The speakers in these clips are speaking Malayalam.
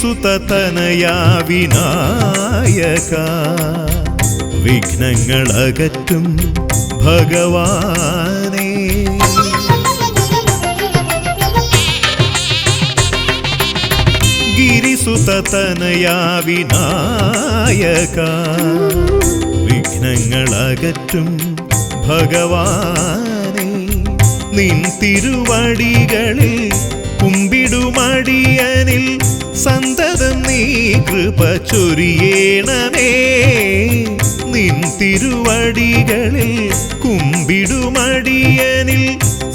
ഗിരിസുതനയാ വിനായക വിഘ്നങ്ങളകറ്റും ഭഗവാനേ. ഗിരിസുതനയാ വിനായക വിഘ്നങ്ങളകറ്റും ഭഗവാനേ. നിൻ തിരുവടികളിൽ കുമ്പിടുമടിയനിൽ സന്തതം നീ കൃപ ചൊരിയേണമേ. നിൻ തിരുവടികളിൽ കുമ്പിടുമടിയനിൽ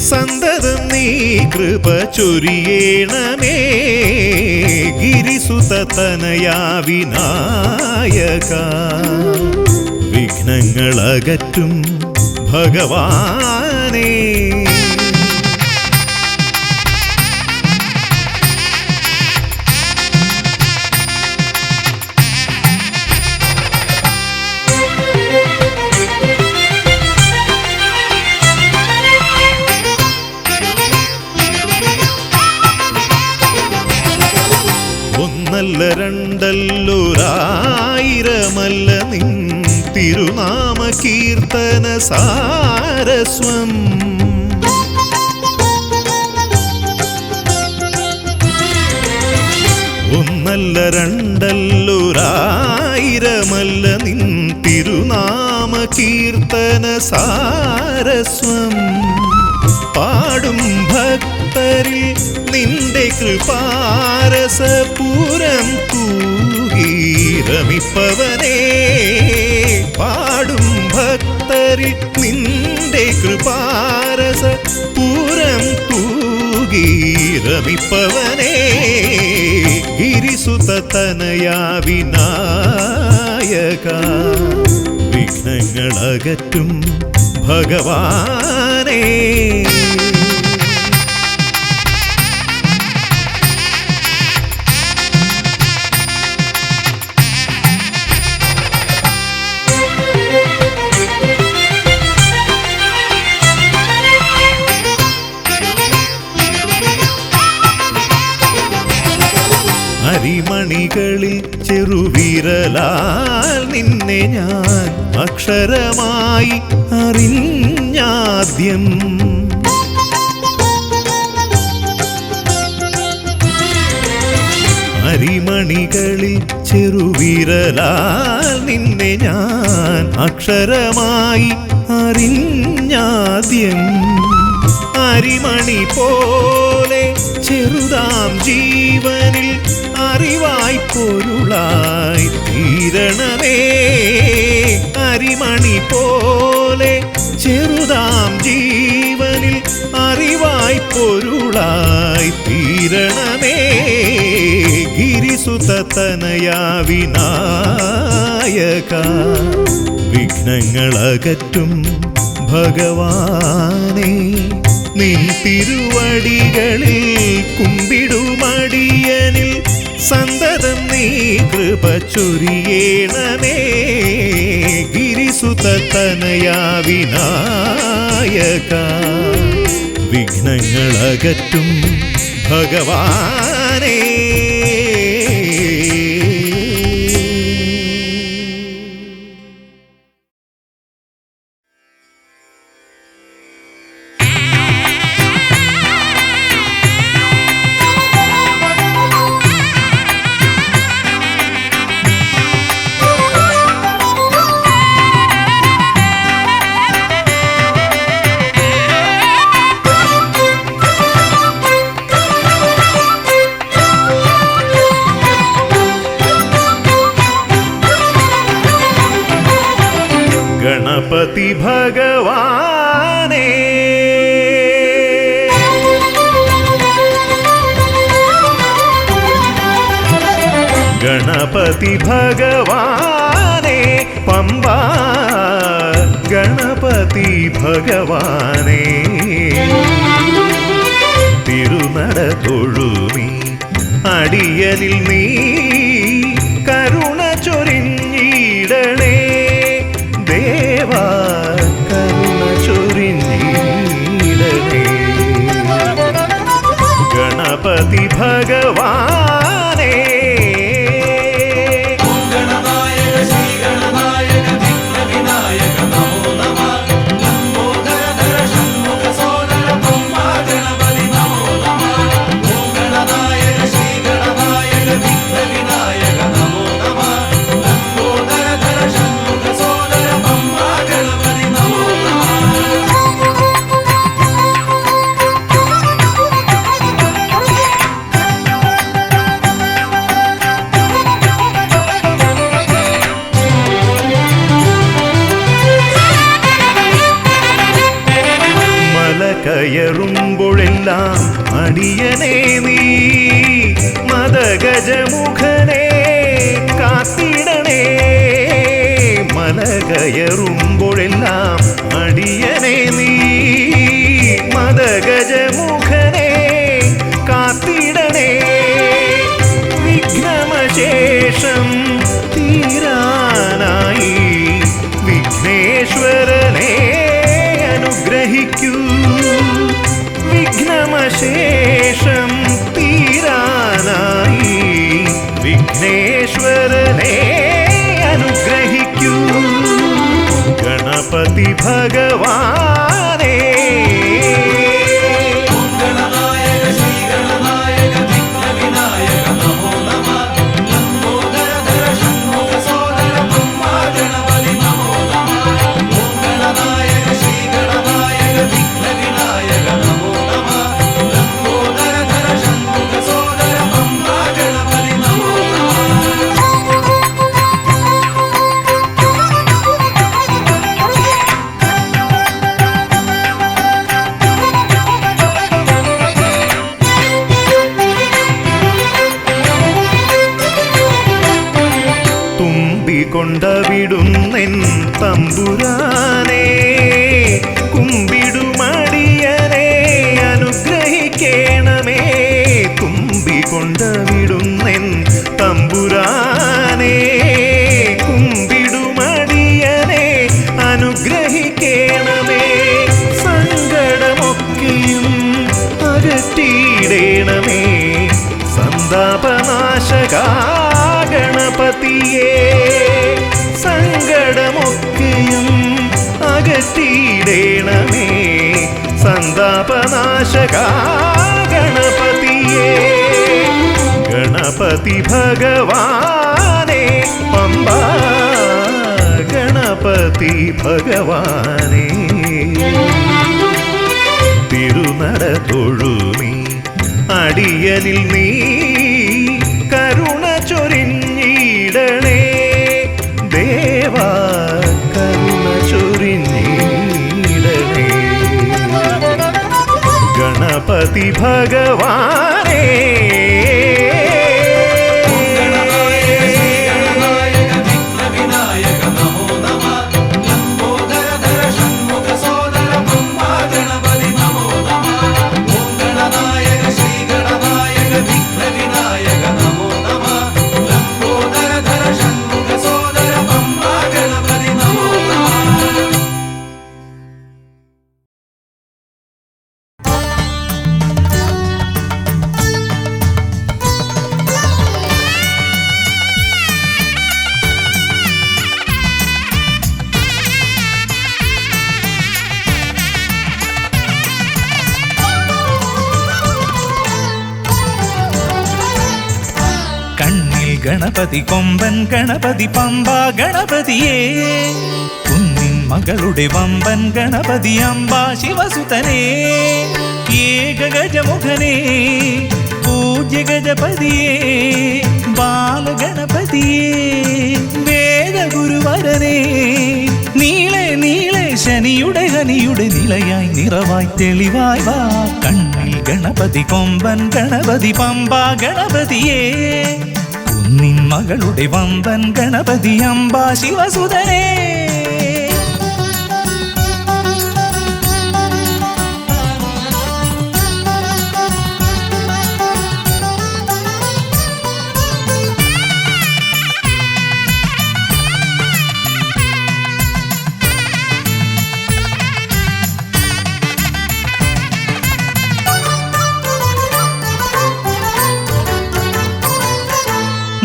സന്തതം നീ കൃപ ചൊരിയേണമേ. ഗിരിസുതനയാ വിനായക വിഘ്നങ്ങളകറ്റും ഭഗവാനേ. ഒന്നല്ല രണ്ടല്ലൊരായിരമല്ല നിൻ തിരുനാമ കീർത്തന സാരസ്വം. ഒന്നല്ല രണ്ടല്ലൊരായിരമല്ല നിൻ തിരുനാമ കീർത്തന സാരസ്വം. പാടും ഭക്തരിൽ നിന്റെ കൃപാരസപൂരം തൂകി രമിപ്പവനേ. പാടും ഭക്തരിൽ നിന്റെ കൃപാരസപൂരം തൂകി രമിപ്പവനേ. ഗിരിസുതനയാ വിനായക വിഘ്നങ്ങളകറ്റും ഭഗവാനേ. അരിമണികളിൽ ചെറുവിരലാൽ നിന്നെ ഞാൻ അക്ഷരമായി അറിഞ്ഞാദ്യം. അരിമണികളിൽ ചെറുവിരലാൽ നിന്നെ ഞാൻ അക്ഷരമായി അറിഞ്ഞാദ്യം. അരിമണി പോലെ ചെറുതാം ജീവനിൽ അറിവായി പൊരുളായി തീരണമേ. അരിമണി പോലെ ചെറുതാം ജീവനിൽ അറിവായി പൊരുളായി തീരണമേ. ഗിരിസുതനയാ വിനായക വിഘ്നങ്ങളകറ്റും ഭഗവാനേ. നിൻ തിരുവടികളിൽ കുമ്പിടുമടിയനിൽ സന്തതം നീ കൃപ ചൊരിയേണമേ. ഗിരിസുതനയാ വിനായക വിഘ്നങ്ങളകറ്റും ഭഗവാനേ. ഗണപതി ഭഗവാനേ. ഗണപതി ഭഗവാനേ പമ്പാ ഗണപതി ഭഗവാനേ. തിരുനട തൊഴുമി അടിയനിൽ നീ കരുണ ചൊരിഞ്ഞിടണേ. ദേവാ കരുണ ചൊരിഞ്ഞിടണേ. ഗണപതി ഭഗവാനേ കയറുമ്പോഴെല്ലാം അടിയനേ നീ മദഗജമുഖനെ കാത്തിടണേ. മല കയറുമ്പോഴെല്ലാം അടിയനേ നീ മദഗജമുഖനെ കാത്തിടണേ. വിഘ്നമശേഷം തീരാനായി വിഘ്നേശ്വരനെ അനുഗ്രഹിക്കൂ. വിഘ്നമശേഷം തീരാനായി വിഘ്നേശ്വരനെ അനുഗ്രഹിക്കൂ. ഗണപതി ഭഗവാനേ കൊണ്ടവിടുന്നെൻ തമ്പുരാനെ കുമ്പിടുമടിയനെ അനുഗ്രഹിക്കണമേ. കുമ്പികൊണ്ടവിടുന്നെൻ തമ്പുരാനെ കുമ്പിടുമടിയനെ അനുഗ്രഹിക്കണമേ. സങ്കടമൊക്കെയും അകറ്റിയിടണമേ. സന്താപനാശകാ ഗണപതിയേ സങ്കടമൊക്കെയും അകറ്റിയിടണമേ. സന്താപനാശകാ ഗണപതിയേ ഗണപതി ഭഗവാനേ പമ്പാ ഗണപതി ഭഗവാനേ. തിരുനട തൊഴുമീ അടിയനിൽ നീ കരുണ ചൊരിഞ്ഞിടണേ. ദേവാ കരുണ ചൊരിഞ്ഞിടണേ. ഗണപതി ഭഗവാനേ ഗണപതി കൊമ്പൻ ഗണപതി പമ്പ ഗണപതിയേ. കുന്നിൻ മകളുടെ വമ്പൻ ഗണപതി അമ്പ ശിവസുതനേ. ഏകഗജമുഖനേ പൂജ്യ ഗജപതിയേ ബാലഗണപതിയേ വേദഗുരുവരനേ. നീളെ നീളെ ശനിയുടെ ഹനിയുടെ നിലയായി നിറവായി തെളിവായി വാ. കണ്ണിൽ ഗണപതി കൊമ്പൻ ഗണപതി പമ്പ ഗണപതിയേ. നിൻ മകളുടെ വമ്പൻ ഗണപതി അമ്പ ശിവസുതനേ.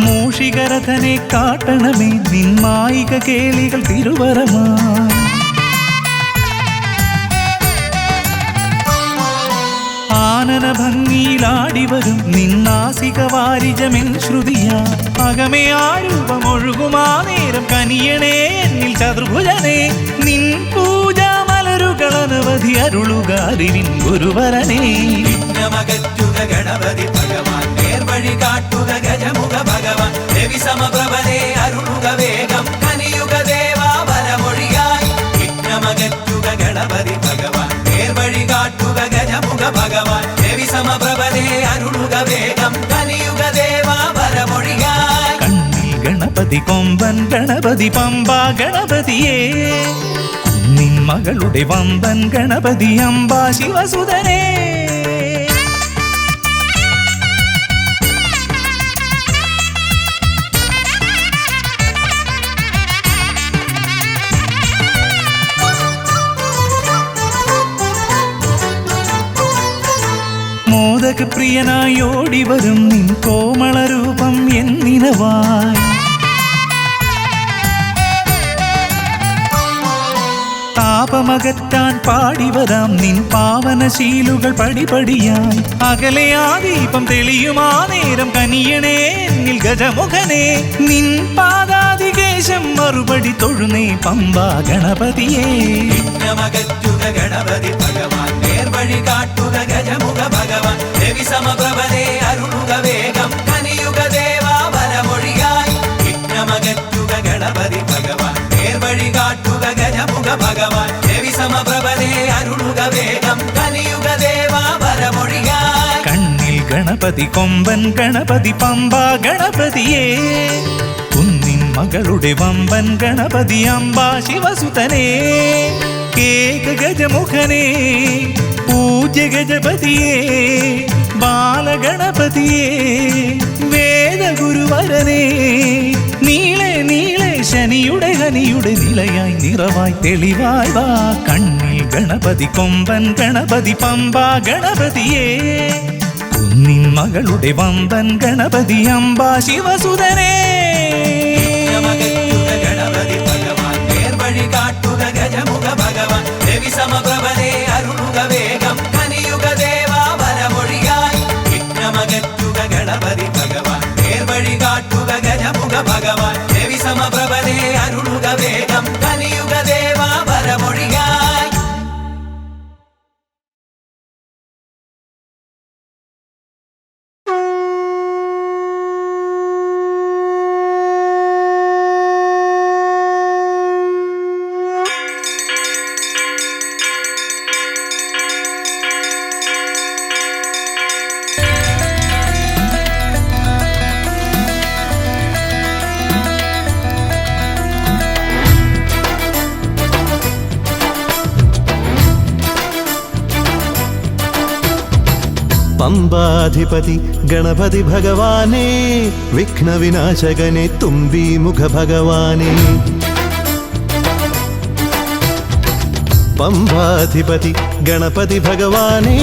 മൂഷികരഥനെ കാട്ടണമേ നിന്മായിക കേളികൾ തിരുവരമാ. ആനന ഭംഗിയിലാടിവരും നിന്നാസിക വാരിജമെൻ ശ്രുതിയാ. അകമേ ആരൂപമൊഴുകുമാ നേരം കനിയണേ എന്നിൽ ചതുർഭുജനേ. നിൻ പൂജാ മലരുകളനവധി അരുളുക അറിവിൻ ഗുരുവരനേ. വിഘ്നമകറ്റുക ഗണപതി ഭഗവാൻ നേർവഴി കാട്ടുക ഗജമുഖ ഭഗവാൻ. രവി സമപ്രഭനെ അരുളുക വേഗം കനിയുക ദേവാ വരമൊഴിയായി. വിഘ്നമകറ്റുക ഗണപതി ഭഗവാൻ നേർവഴി കാട്ടുക രവിസമപ്രഭനേ അരുളുക വേഗം കലിയുഗ ദേവാ വരമൊഴിയായി. കണ്ണിൽ ഗണപതി കൊമ്പൻ ഗണപതി പമ്പ ഗണപതിയേ, നിൻ മകളുടെ വമ്പൻ ഗണപതി അംബ ശിവസുതനേ. മോദകപ്രിയനായി ഓടിവരും നിൻ കോമളരൂപം എന്നിനവായി. താപമകറ്റാൻ പാടിവരാം നിൻ പാവനശീലുകൾ പടിപടിയായി. അകലെ ആ ദീപം തെളിയുമാ നേരം കനിയണേ എന്നിൽ ഗജമുഖനെ. നിൻ പാദാതികേശം മറുപടി തൊഴുന്നേ പമ്പ ഗണപതിയേ. വിഘ്നമകറ്റുക ഗണപതി ഭഗവാൻ നേർവഴി കാട്ടുക ഗജമുഖ ഭഗവാൻ രവിസമപ്രഭനേ അരുളുക വേഗം കലിയുഗ ദേവാ വരമൊഴിയായി. വിഘ്നമകറ്റുക ഗണപതി ഭഗവാൻ നേർവഴി കാട്ടുക ഗജമുഖ ഭഗവാൻ രവിസമപ്രഭനേ അരുളുക വേഗം കലിയുഗ ദേവാ വരമൊഴിയായി. കണ്ണിൽ ഗണപതി കൊമ്പൻ ഗണപതി പമ്പ ഗണപതിയേ, കുന്നിൻ മകളുടെ വമ്പൻ ഗണപതി അംബ ശിവസുതനേ. കേക ഗജമുഖനേ പൂജ്യ ഗജപതിയേ, ബാലഗണപതിയേ വേദഗുരുവരനേ. നീളെ നീളെ ശനിയുടെ ഹനിയുടെ നിലയായി നിറവായി തെളിവായി വാ. കണ്ണിൽ ഗണപതി കൊമ്പൻ ഗണപതി പമ്പ ഗണപതിയേ, കുന്നിൻ മകളുടെ വമ്പൻ ഗണപതി അംബ ശിവസുതനേ. വിഘ്നമകറ്റുക ഗണപതി ഭഗവാൻ നേർവഴി കാട്ടുക ഗജമുഖ ഭഗവാൻ രവിസമപ്രഭനേ അരുളുക വേഗം കലിയുഗ ദേവാ വരമൊഴിയായി. വിഘ്നമകറ്റുക ഗണപതി ഭഗവാൻ നേർവഴി കാട്ടുക ഗജമുഖ ഭഗവാൻ രവിസമപ്രഭനേ അരുളുക വേഗം കലിയുഗ ദേവാ വരമൊഴിയായി. പമ്പാധിപതി ഗണപതി ഭഗവാനേ, വിഘ്നവിനാശകനെ തുമ്പി മുഖ ഭഗവാനേ. പമ്പാധിപതി ഗണപതി ഭഗവാനേ,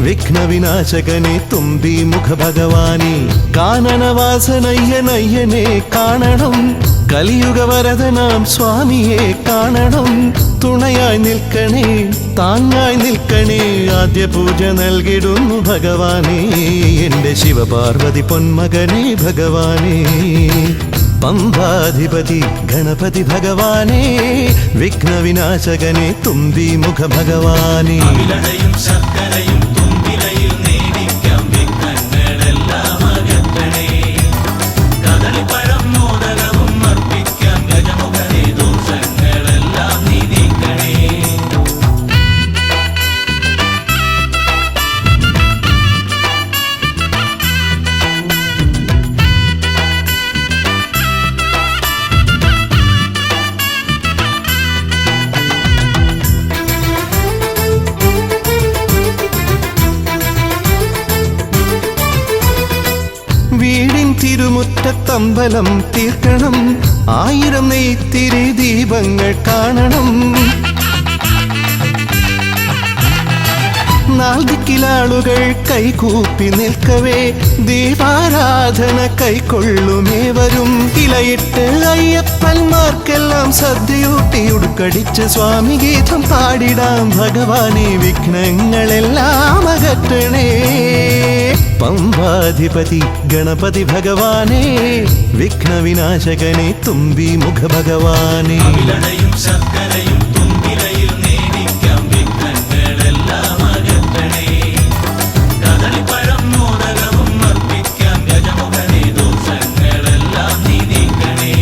വിഘ്നവിനാശകനെ തുമ്പി മുഖ ഭഗവാനേ. കാനനവാസനയ്യനയ്യനെ കാണണം, കലിയുഗവരദനാം സ്വാമിയെ കാണണം. തുണയായി നിൽക്കണേ താങ്ങായി നിൽക്കണേ, ആദ്യ പൂജ നൽകിടുന്നു ഭഗവാനേ. എൻ്റെ ശിവപാർവതി പൊന്മകനേ ഭഗവാനേ. പമ്പാധിപതി ഗണപതി ഭഗവാനേ, വിഘ്നവിനാശകനെ തുമ്പി മുഖ ഭഗവാനേ. ശർക്കരയും തുമ്പിലയിൽ നേടിക്കാം വിഘ്നങ്ങളെല്ലാം അകറ്റണേ. കദളിപ്പഴം മോദകവും അർപ്പിക്കാം ഗജമുഖനേ, ദോഷങ്ങളെല്ലാം നീ നീക്കണേ. വീടിൻ തിരുമുറ്റത്തമ്പലം തീർക്കണം, 1000 നെയ്ത്തിരി ദീപങ്ങൾ കാണണം. നാൽദിക്കിലാളുകൾ കൈകൂപ്പി നിൽക്കവേ, ദീപാരാധന കൈക്കൊള്ളുമേവരും. ഇലയിട്ട് അയ്യപ്പന്മാർക്കെല്ലാം സദ്യയൂട്ടി ഉടുക്കടിച്ച് സ്വാമി ഗീതം പാടിടാം ഭഗവാനെ. വിഘ്നങ്ങളെല്ലാം അകറ്റണേ. പമ്പാധിപതി ഗണപതി ഭഗവാനേ, വിഘ്നവിനാശകനെ തുമ്പി മുഖ ഭഗവാനേ. ശർക്കരയും തുമ്പിലയിൽ നേടിക്കാം വിഘ്നങ്ങളെല്ലാം അകറ്റണേ. കദളിപ്പഴം മോദകവും അർപ്പിക്കാം ഗജമുഖനേ, ദോഷങ്ങളെല്ലാം നീ നീക്കണേ.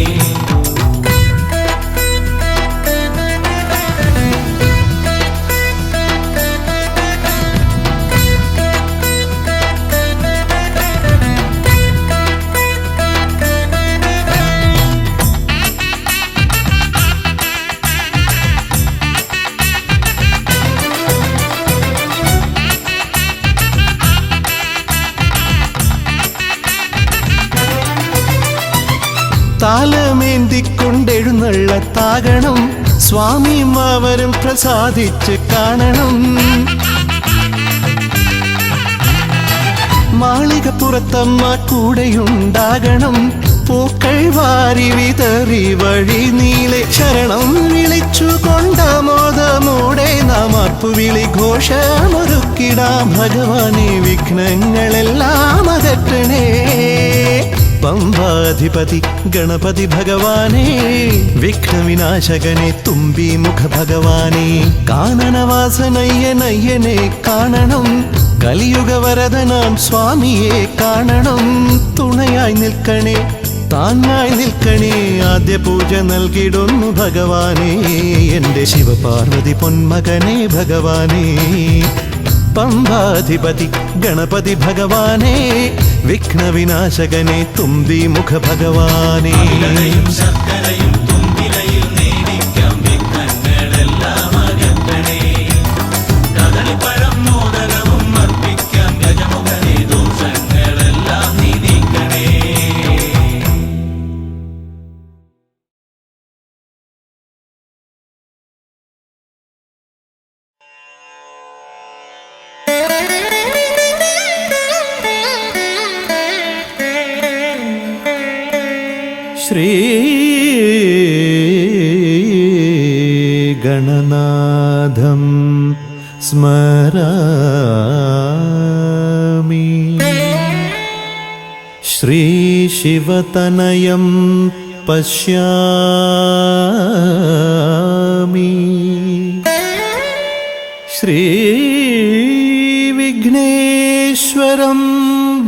താലമേന്തിക്കൊണ്ടെഴുന്നള്ളത്താകണം സ്വാമിയും അവരും പ്രസാദിച്ച് കാണണം. മാളികപ്പുറത്തമ്മ കൂടെയുണ്ടാകണം പൂക്കൾ വാരി വിതറി വഴി നീളെ ശരണം വിളിച്ചു കൊണ്ടാമോദമോടെ നാം അർപ്പുവിളി ഘോഷമൊരുക്കിടാം. ഭഗവാനെ വിഘ്നങ്ങളെല്ലാം അകറ്റണേ. പമ്പാധിപതി ഗണപതി ഭഗവാനേ വിഘ്നവിനാശകനെ തുമ്പി മുഖ ഭഗവാനേ കാനനവാസനയ്യനയ്യനെ കാണണം. കലിയുഗവരദനാം സ്വാമിയെ കാണണം. തുണയായി നിൽക്കണേ താങ്ങായി നിൽക്കണേ ആദ്യ പൂജ നൽകിടുന്നു ഭഗവാനേ എൻ്റെ ശിവപാർവതി പൊന്മകനെ ഭഗവാനേ. പമ്പാധിപതി ഗണപതി ഭഗവാനേ വിഘ്നവിനാശകനെ തുമ്പി മുഖ ഭഗവാനേ. അവിലയും ശർക്കരയും തുമ്പിലയിൽ നേദിക്കാം വിഘ്നങ്ങളെല്ലാം അകറ്റണേ. കദളിപ്പഴം മോദകവും അർപ്പിക്കാം ഗജമുഖനെ ദോഷങ്ങളെല്ലാം നീതിക്കണേ. ശ്രീ ഗണനാഥം സ്മരാമി ശ്രീ ശിവതനയം പശ്യാമി ശ്രീ വിഘ്നേശ്വരം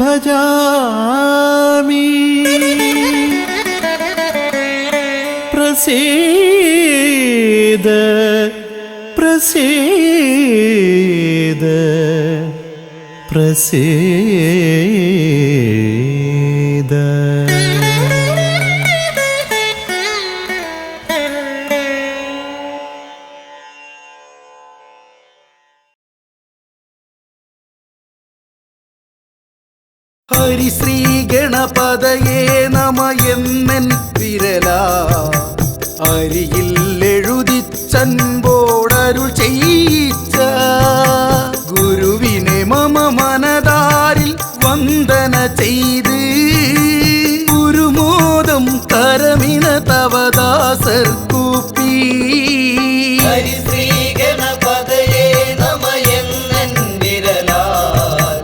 ഭജാമി. പ്രസീദ പ്രസീദ പ്രസീദ. ഹരിശ്രീ ഗണപതയേ നമ എന്നൻ വിരലാ അരിയിൽ എഴുതിച്ചൻപോടരുൾ ചെയ്യിച്ച ഗുരുവിനെ മമ മനതാരിൽ വന്ദന ചെയ്ത് ഗുരുമോദം കരമിന തവദാസർ കൂപ്പി. ഹരിശ്രീ ഗണപതയേ നമ എന്നൻ വിരലാൽ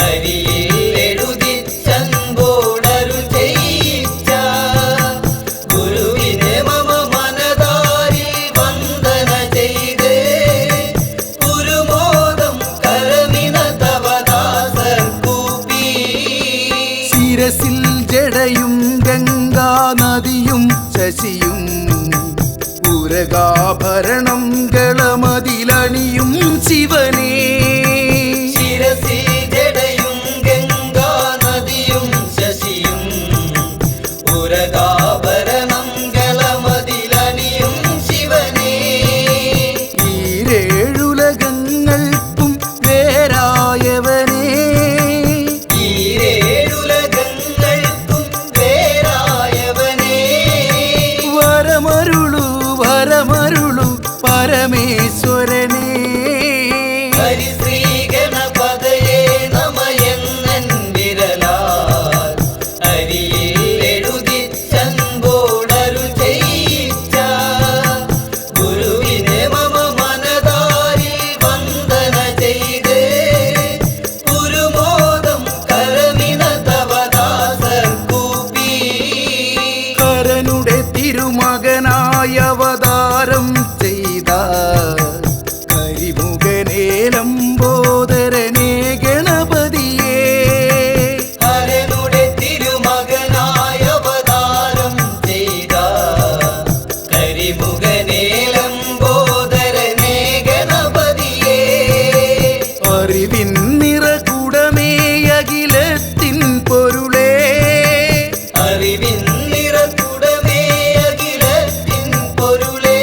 അരിയിൽ എഴുതിച്ചൻപോടരുൾ ചെയ്യിച്ച ഗുരുവിനെ മമ മനതാരിൽ വന്ദന ചെയ്ത് ഗുരുമോദം കരമിന തവദാസർ കൂപ്പി. ശിരസിൽ ജടയും ഗംഗാ നദിയും ശശിയും ഉരകാഭരണം ഗളമതിലണിയും ശിവനേ. ശിരസിൽ ജടയും ഗംഗാ നദിയും ശശിയും ഉരകാഭരണം ഗളമതിലണിയും ശിവനേ. ഈരേഴുലകങ്ങൾക്കും വേരായവനേ. ഈരേഴുലകങ്ങൾക്കും വേരായവനേ. വരമരുളു വരമരുളു പരമേശ്വരനേ. ഹരിശ്രീ ഗണപതയേ നമ എന്നൻ വിരലാൽ അരിയിൽ എഴുതിച്ചൻപോടരുൾ ചെയ്യിച്ച ഗുരുവിനെ മമ മനതാരിൽ വന്ദന ചെയ്ത് ഗുരുമോദം കരമിന തവദാസർ കൂപ്പി. കരനുടെ തിരുമകനായ അവതാരം ചെയ്ത കരിമുഖനേലംബോദരനേ ഗണപതിയേ. ഹരനുടെ തിരുമകനായ അവതാരം ചെയ്ത കരിമുഖനേലംബോദരനേ ഗണപതിയേ. അറിവിൻ നിറകുടമേ അഖിലത്തിൻ പൊരുളേ. അറിവിൻ നിറകുടമേ അഖിലത്തിൻ പൊരുളേ.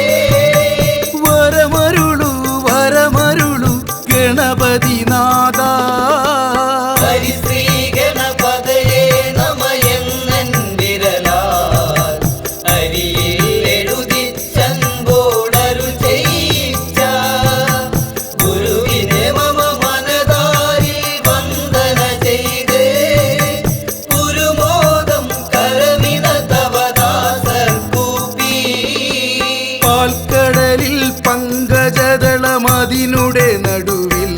പാൽക്കടലിൽ പങ്കജദളമതിനുടെ നടുവിൽ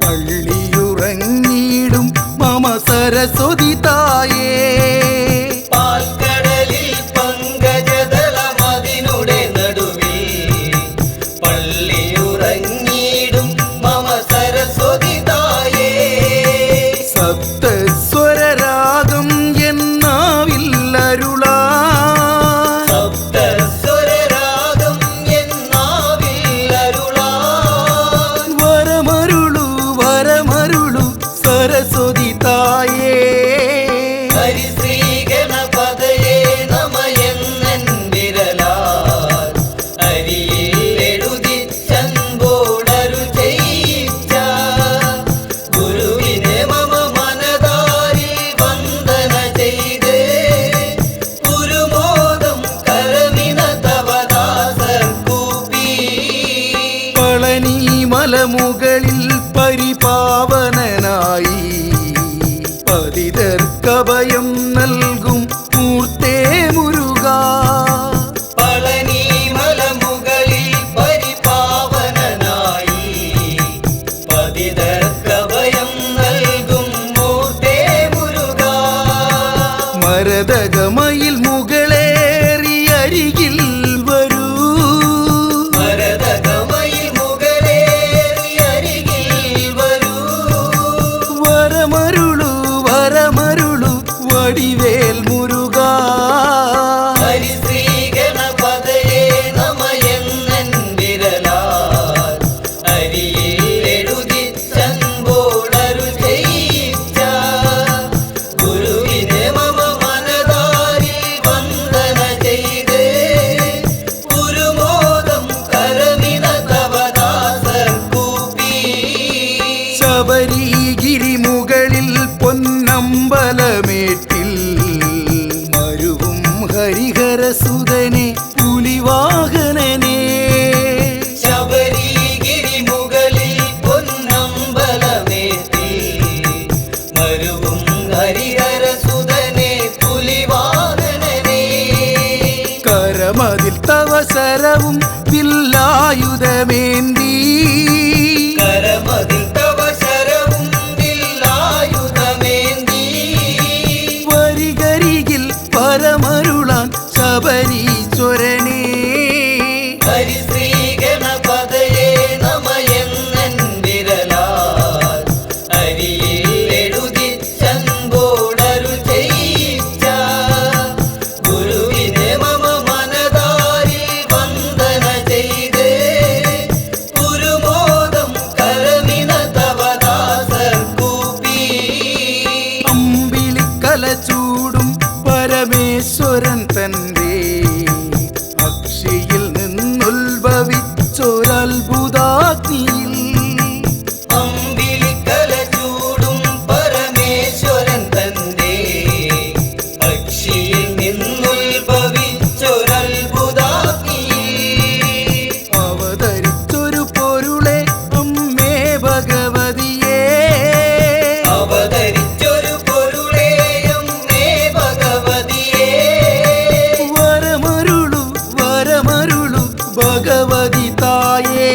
പള്ളിയുറങ്ങിയിടും മമ സരസ്വതി തായേ. പാൽക്കടലിൽ പങ്കജദളമതിനുടെ നടുവിൽ പള്ളിയുറങ്ങിയിടും മമ സരസ്വതി തായേ. സപ്തസ്വരരാഗം എന്നാവിൽ അരുളാ. സപ്തസ്വരരാഗം എന്നാവിൽ അരുളാ. വരമരുളു വരമരുളു സരസ്വതി തായേ. ഹരിശ്രീ ഗണപതയേ നമയെന്നൻ വിരലാൽ അരിയിൽ എഴുതിച്ചൻപോടരു ചെയ്യിച്ച ഗുരുവിനെ മമ മനതാരിൽ വന്ദന ചെയ്ത് പുരുമോദം കരമിന തവദാസർ കൂപ്പി. പളനി മലമുകളിൽ പരിപാവനനായി പതിതർക്കഭയം നൽകും മൂർത്തേ മുരുകാ. പളനി മലമുകളിൽ പരിപാവനനായി പതിതർക്കഭയം നൽകും മൂർത്തേ മുരുകാ. മരതകമയിൽ മുകളേറി അരികിൽ വരൂ. ഭരതകമയിൽ മുകളേറി അരികിൽ വരൂ. വരമരുളു വരമരുളു വടിവേൽ മുരുകാ. ഹരിശ്രീ ഗണപതയേ നമയെന്നൻ വിരലാൽ അരിയിൽ എഴുതിച്ചൻപോടരു ചെയ്യിച്ച ഗുരുവിനെ മമ മനതാരിൽ വന്ദന ചെയ്ത് പുരുമോദം കരമിന തവദാസർ കൂപ്പി. ശബരിഗിരി മുകളിൽ പൊന്നമ്പലമേട്ടിൽ മരുവും ഹരിഹരസുതനെ പുലിവാഹനനെ. ശബരിഗിരി മുകളിൽ പൊന്നമ്പലമേറ്റിൽ മരുവും ഹരിഹരസുതനെ പുലിവാഹനനെ. കരമതിൽ തവ ശരവും വില്ലായുധമേന്തി. കരമതിൽ തവ ശരവും വില്ലായുധമേന്തി. വരികരികിൽ പരമരുളാൻ ശബരീശ്വരനെ. ഹരിശ്രീ ഗണപതയേ നമയെന്നൻ വിരലാൽ അരിയിൽ എഴുതിച്ചൻപോടരു ചെയ്യിച്ച ഗുരുവിനെ മമ മനതാരിൽ വന്ദന ചെയ്ത് പുരുമോദം കരമിന തവദാസർ കൂപ്പി. അമ്പിളിക്കല ചൂടും പരമേശ്വരൻ തന്റെ അക്ഷിയിൽ നിന്നുത്ഭവിച്ചൊരത്ഭുതാഗ്നിയിൽ അമ്പിളിക്കല ചൂടും പരമേശ്വരൻ തന്റെ അക്ഷിയിൽ നിന്നുത്ഭവിച്ചൊരത്ഭുതാഗ്നിയിൽ അവതരിച്ചൊരു പൊരുളെ അമ്മേ ഭഗവതിയേ. അവതരിച്ചൊരു പൊരുളേയം മേ ഭഗവതിയേ. വരമരുളു വരമരുളു ഭഗവതി തായേ.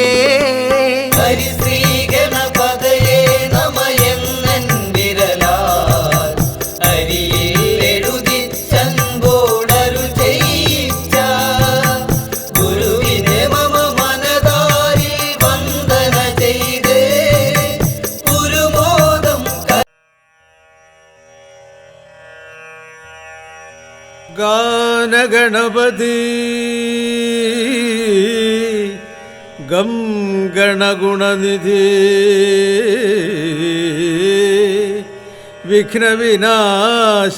ഹരിശ്രീ ഗണപതയേ നമയെന്നൻ വിരലാൽ അരിയിൽ എഴുതിച്ചൻപോടരു ചെയ്യിച്ച ഗുരുവിനെ മമ മനതാരിൽ വന്ദന ചെയ്ത് പുരുമോദം ഗാനഗണപതി ഗം ഗണഗുണനിധി വിഘ്നവിനാശ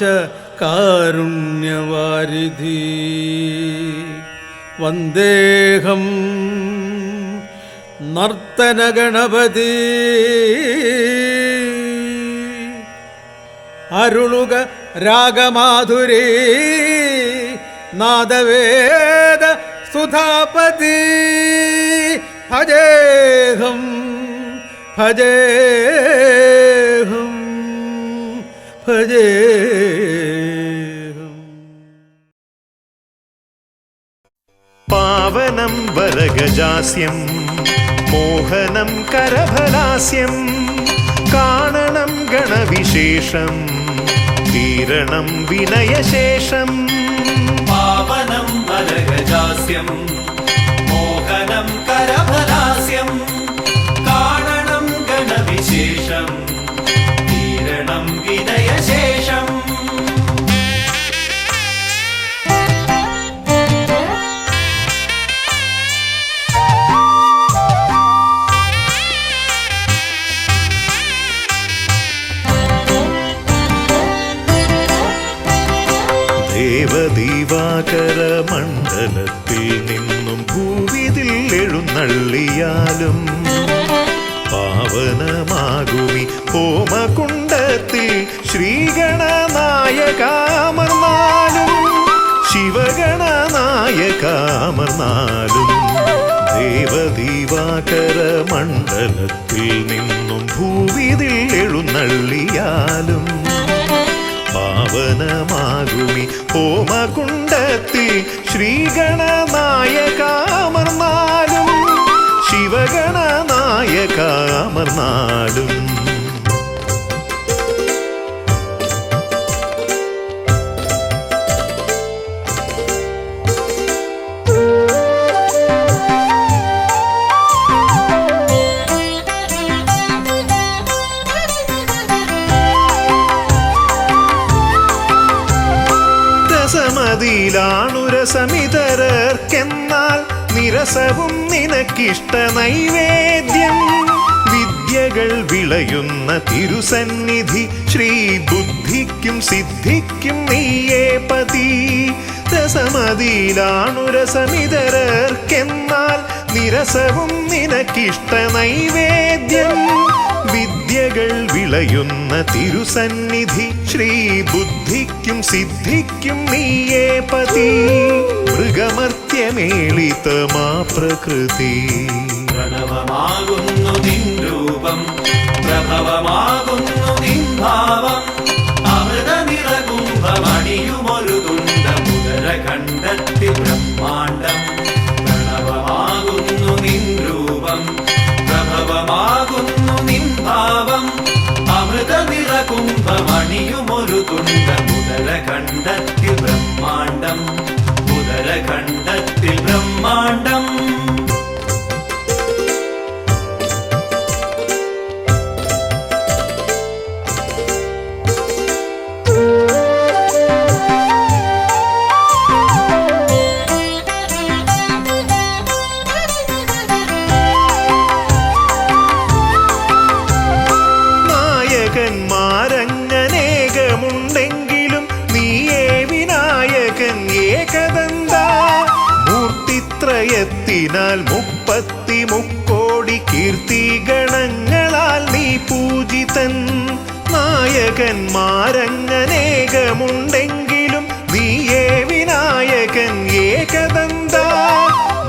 കാരുണ്യവാരിധി വന്ദേഹം നർത്തനഗണപതി അരുളുക രാഗമാധുരി നാദവേദ സുധാപതി ഭജേഹം ഭജേഹം ഭജേഹം. പാവനം വരഗജാസ്യം മോഹനം കരഫലാസ്യം കാണണം ഗണവിശേഷം തീരണം വിനയശേഷം പാവനം വരഗജാസ്യം മോഹനം കരഫലാസ്യം കാണണം ഗണവിശേഷം തീരണം വിനയശേഷം ദേവദീവാകര മണ്ഡലത്തിൽ നിന്നും ഭൂവിതിൽ എഴുന്നള്ളിയാലും പാവനമാകുമി ഹോമകുണ്ടത്തിൽ ശ്രീഗണനായകാമർന്നാലും ശിവഗണനായകാമർന്നാലും ദേവദീവാകര മണ്ഡലത്തിൽ നിന്നും ഭൂവിതിൽ എഴുന്നള്ളിയാലും പാവനമാകുമി ഹോമകുണ്ടത്തിൽ ശ്രീഗണനായകാമർന്നാലും ശിവഗണനായകാമർന്നാലും രസമതിയിലാണുരസമിതരർക്കെന്നാൽ നിരസവും നിനക്കിഷ്ട നൈവേദ്യം വിദ്യകൾ വിളയുന്ന തിരുസന്നിധി ശ്രീബുദ്ധിക്കും സിദ്ധിക്കും നീയേ പതി രസമതിയിലാണുരസമിതരർക്കെന്നാൽ നിരസവും നിനക്കിഷ്ട നൈവേദ്യം വിദ്യകൾ വിളയുന്ന തിരുസന്നിധി ശ്രീബുദ്ധിക്കും സിദ്ധിക്കും നീയേ പതി മൃഗമർത്യമേളിതമാ പ്രകൃതി പ്രണവമാകുന്നു നിൻ രൂപം പ്രഭവമാകുന്നു നിൻ ഭാവം അമൃത നിറകുംഭമണിയുമൊരു തുണ്ട മുദരഖണ്ഡത്തിൽ ബ്രഹ്മാണ്ഡം പ്രണവമാകുന്നു നിൻ രൂപം പ്രഭവമാകുന്നു നിൻ ഭാവം അമൃത നിറകുംഭമണിയുമൊരു തുണ്ട മുദരഖണ്ഡത്തിൽ ബ്രഹ്മാണ്ഡം ഉദരഖണ്ഡത്തിൽ ബ്രഹ്മാണ്ഡം നായകന്മാരങ്ങനേകമുണ്ടെങ്കിലും നീയേ വിനായകൻ ഏകദന്ത മൂർത്തിത്രയത്തിനാൽ 33 കീർത്തി ഗണങ്ങളാൽ നീ പൂജിതൻ നായകന്മാരങ്ങനേകമുണ്ടെങ്കിലും നീയേ വിനായകൻ ഏകദന്ത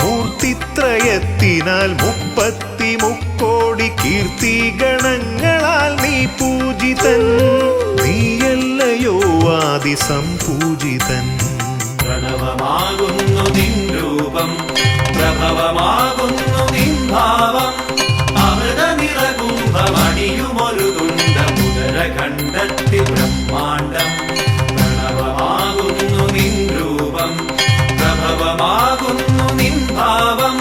മൂർത്തിത്രയത്തിനാൽ 33 കീർത്തി ഗണങ്ങളാൽ നീ പൂജിതൻ നീയല്ലയോ ആദിസംപൂജിതൻ പ്രണവമാകുന്നു നിൻ രൂപം പ്രഭവമാകുന്നു നിൻ ഭാവം അമൃത നിറകുംഭമണിയുമൊരു തുണ്ട മുദരഖണ്ഡത്തിൽ ബ്രഹ്മാണ്ഡം പ്രണവമാകുന്നു നിൻ രൂപം പ്രഭവമാകുന്നു നിൻ ഭാവം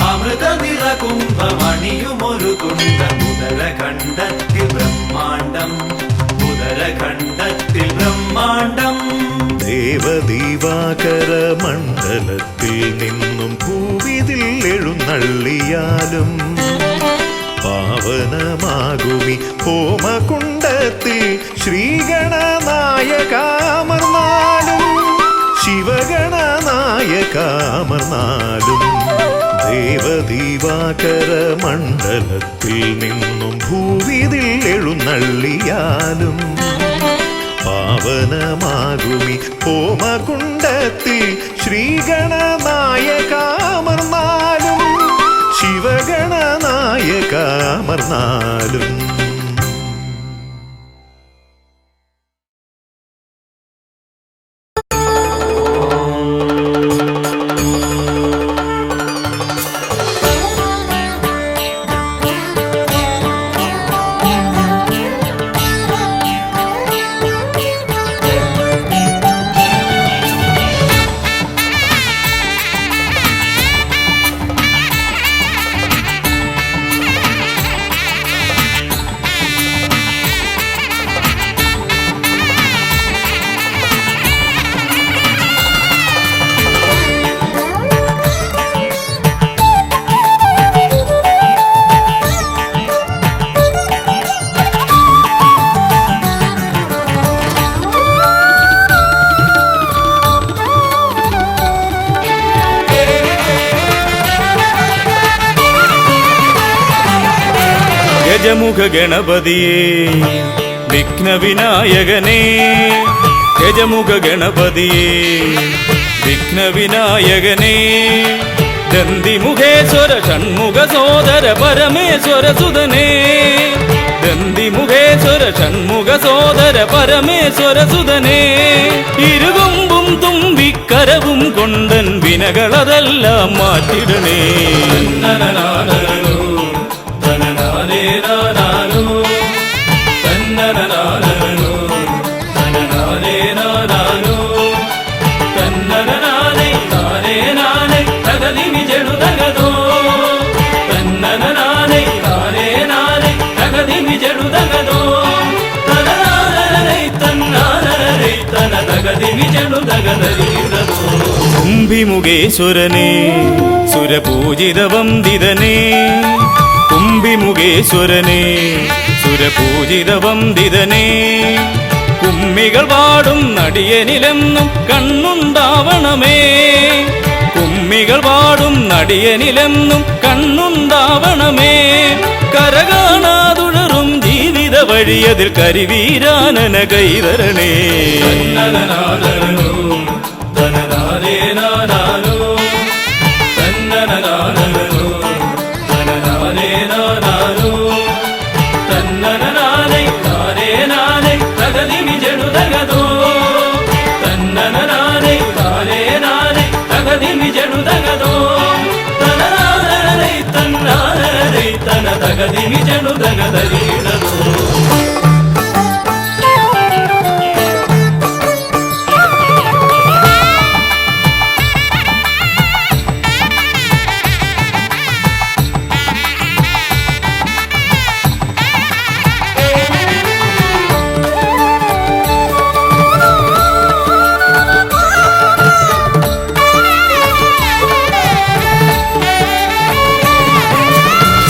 അമൃത നിറകുംഭമണിയുമൊരു തുണ്ട മുദരഖണ്ഡത്തിൽ ബ്രഹ്മാണ്ഡം ഉദരഖണ്ഡത്തിൽ ബ്രഹ്മാണ്ഡം ദേവദീവാകര മണ്ഡലത്തിൽ നിന്നും ഭൂവിതിൽ എഴുന്നള്ളിയാലും പാവനമാകുമി ഹോമകുണ്ടത്തിൽ ശ്രീഗണനായകാമർന്നാലും ശിവഗണനായകാമർന്നാലും ദേവദീവാകര മണ്ഡലത്തിൽ നിന്നും ഭൂവിതിൽ എഴുന്നള്ളിയാലും പാവനമാകുമി ഹോമകുണ്ടത്തിൽ ശ്രീഗണനായകാമർന്നാലും ശിവഗണനായകാമർന്നാലും ഗജമുഖ ഗണപതിയേ വിഘ്നവിനായകനേ ഗജമുഖ ഗണപതിയേ വിഘ്നവിനായകനേ ദന്തിമുഖേശ്വര ഷൺമുഖ സോദര പരമേശ്വര സുതനേ ദന്തിമുഖേശ്വര ഷൺമുഖ സോദര പരമേശ്വര സുതനേ ഇരുകൊമ്പും തുമ്പിക്കരവും കൊണ്ടൻ വിനകളതെല്ലാം മാറ്റിടണേ കുംഭിമുഖേശ്വരനേ സുരപൂജിത വന്ദിതനേ കുംഭിമുഖേശ്വരനേ സുരപൂജിത വന്ദിതനേ കുമ്മികൾ പാടും നടിയനിലെന്നും കണ്ണുണ്ടാവണമേ കുമ്മികൾ പാടും നടിയനിലെന്നും കണ്ണുണ്ടാവണമേ കരകാണാതുഴറും ജീവിത വഴിയതിൽ കരിവീരാനന കൈതരണേ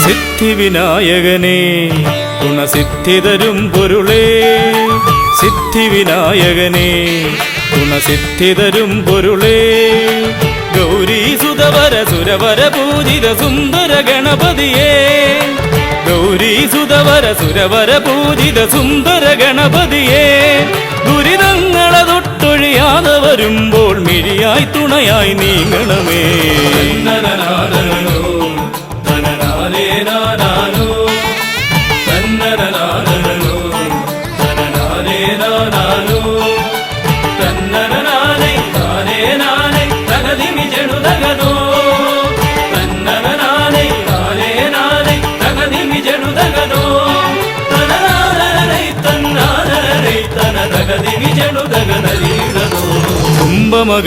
സിദ്ധിവിനായകനേ ഗുണസിദ്ധിതരും പൊരുളേ സിദ്ധിവിനായകനേ ഗുണസിദ്ധിതരും പൊരുളേ ഗൗരീസുതവര സുരവര പൂജിത സുന്ദര ഗണപതിയേ ഗൗരീസുതവര സുരവര പൂജിത സുന്ദര ഗണപതിയേ ദുരിതങ്ങളെ തൊട്ടൊഴിയാതെ വരുമ്പോൾ മിഴിയായി തുണയായി നീങ്ങണമേ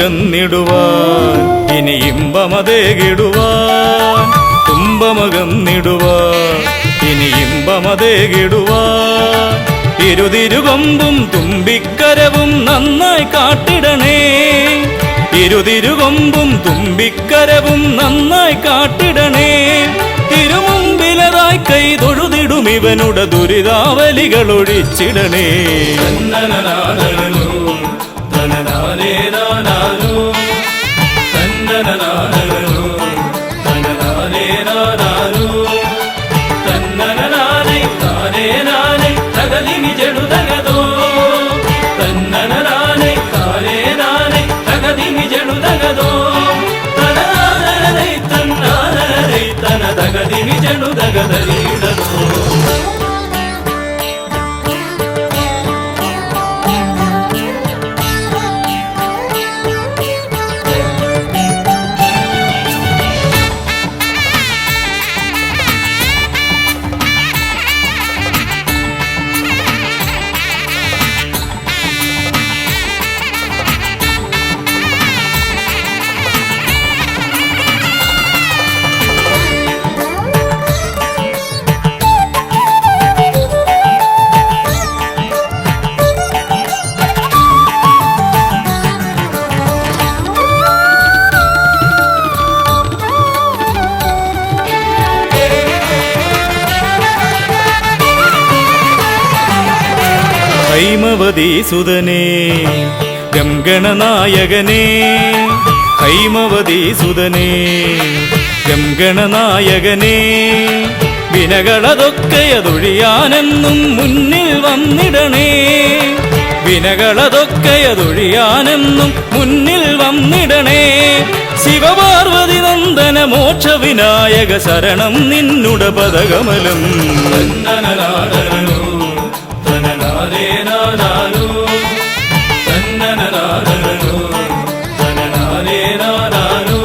തുമ്പമകന്നിടുവാൻ ഇനി ഇമ്പമതേകിടുവാൻ തുമ്പമകന്നിടുവാൻ ഇനി ഇമ്പമതേകിടുവാൻ ഇരുതിരുകൊമ്പും തുമ്പിക്കരവും നന്നായി കാട്ടിടണേ ഇരുതിരുകൊമ്പും തുമ്പിക്കരവും നന്നായി കാട്ടിടണേ തിരുമുമ്പിലതായി കൈ തൊഴുതിടും ഇവനുടെ ദുരിതാവലികൾ ഒഴിച്ചിടണേ ഹൈമവതീസുതനേ ഗംഗണനായകനേ ഹൈമവതീസുതനേ ഗംഗണനായകനേ വിനകളതൊക്കെയതൊഴിയാനെന്നും മുന്നിൽ വന്നിടണേ. വിനകളതൊക്കെയതൊഴിയാനെന്നും മുന്നിൽ വന്നിടണേ. ശിവപാർവതി നന്ദന മോക്ഷ വിനായക ശരണം നിന്നുട പദകമലം. തന്നനനാദനോ തനനാദേ നാദാനോ തന്നനനാദനോ തനനാദേ നാദാനോ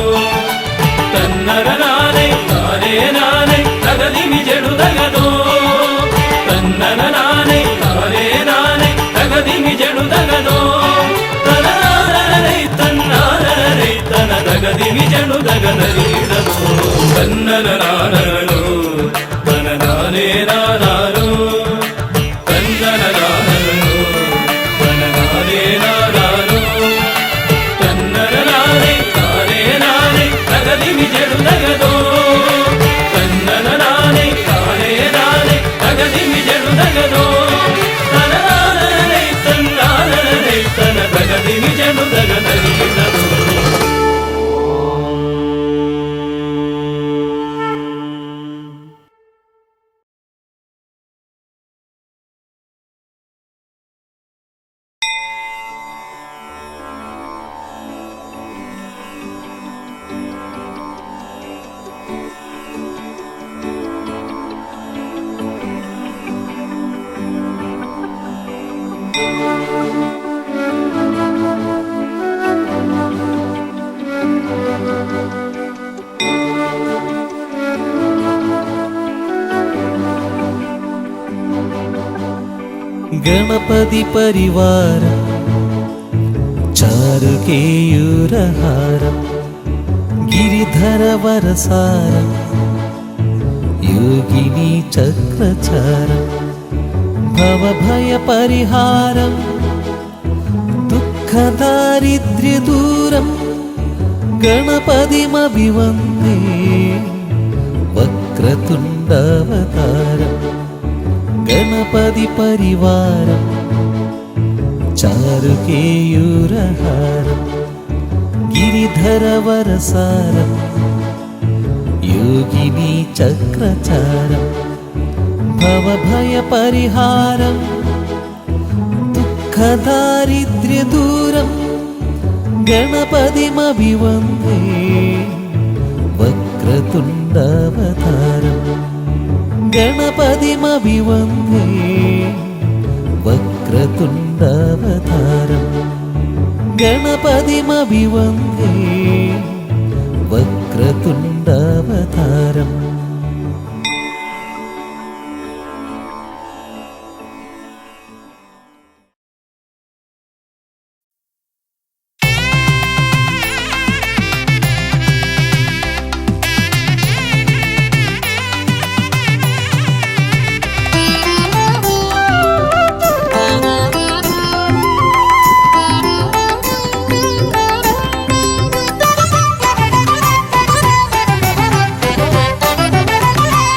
തന്നനനാദേ നാദേ നാദേ തകതിമി ജടുതകതോ തന്നനനാദേ നാദേ നാദേ തകതിമി ജടുതകതോ തനനാദനരൈ തന്നാദനരൈ തന തകതിമി ജടുതകതരീടതോ തന്നനനാദനോ തനനാദേ നാദാനോ തന്നനനാദനോ തനനാദേ നാദാനോ തന്നനനാദേ നാദേ നാദേ തകതിമി ജടുതകതോ തന്നനനാദേ നാദേ നാദേ തകതിമി ജടുതകതോ തനനാദനരൈ തന്നാദനരൈ തന തകതിമി ജടുതകതരീടതോ. ഗണപതി പരിവാരം ചാരുകേയൂരഹാരം ഗിരിധര വരസാരം യോഗിനി ചക്രചാരം ഭവഭയ പരിഹാരം ദുഃഖദാരിദ്ര്യദൂരം ഗണപതിമഭിവന്ദേ വക്രതുണ്ടവതാരം ഗണപതി പരിവാരം ചാരുകേയൂരഹാരം ഗിരിധര വരസാരം യോഗിനി ചക്രചാരം ഭവഭയ പരിഹാരം ദുഃഖദാരിദ്ര്യദൂരം ഗണപതിമഭിവന്ദേ വക്രതുണ്ടവതാരം ഗണപതിമഭിവന്ദേ വക്രതുണ്ടവതാരം ഗണപതിമഭിവന്ദേ വക്രതുണ്ടവതാരം.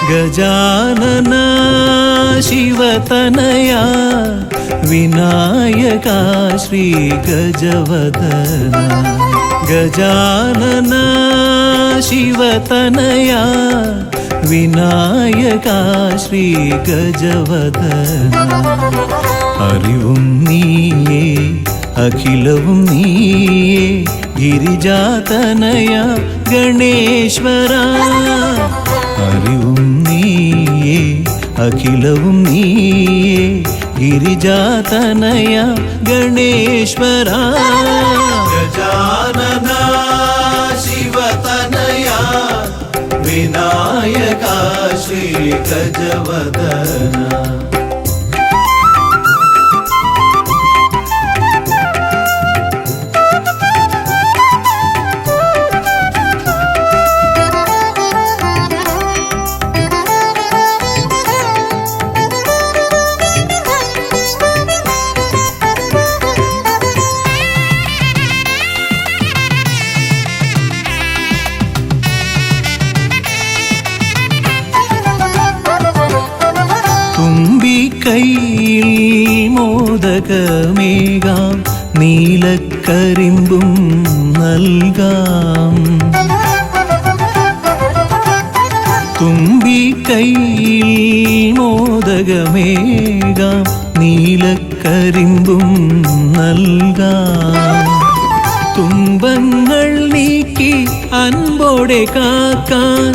ഗജാനന ശിവതനയ വിനായക ശ്രീ ഗജവദന ഗജാനന ശിവതനയ വിനായക ശ്രീ ഗജവദന അറിവും നീയേ അഖിലവും നീയേ ഗിരിജാതനയ ഗണേശ്വര അറിവും നീയേ അഖിലവും നീയേ ഗിരിജാതനയ ഗണേശ്വര ഗജാനന ശിവതനയ വിനായക ശ്രീ ഗജവദന. തുമ്പിക്കൈയിൽ മോദകമേകാം നീലക്കരിമ്പും നൽകാം തുമ്പിക്കൈയിൽ മോദകമേകാം നീലക്കരിമ്പും നൽകാം തുമ്പങ്ങൾ നീക്കി അൻപോടെ കാക്കാൻ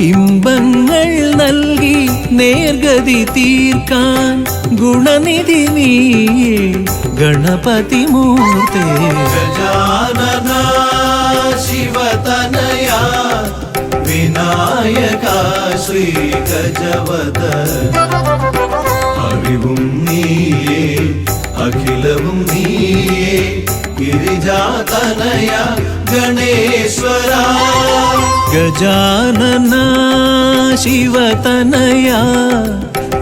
ഇമ്പങ്ങൾ നൽകി നേർഗതി തീർക്കാൻ ഗുണനിധി നീയേ ഗണപതി മൂർത്തേ ഗജാനന ശിവതനയാ വിനായക ശ്രീ ഗജവദന അറിവും നീയേ അഖിലവും നീയേ ഗിരിജാതനയ ഗണേശ്വര ഗജാനന ശിവതനയാ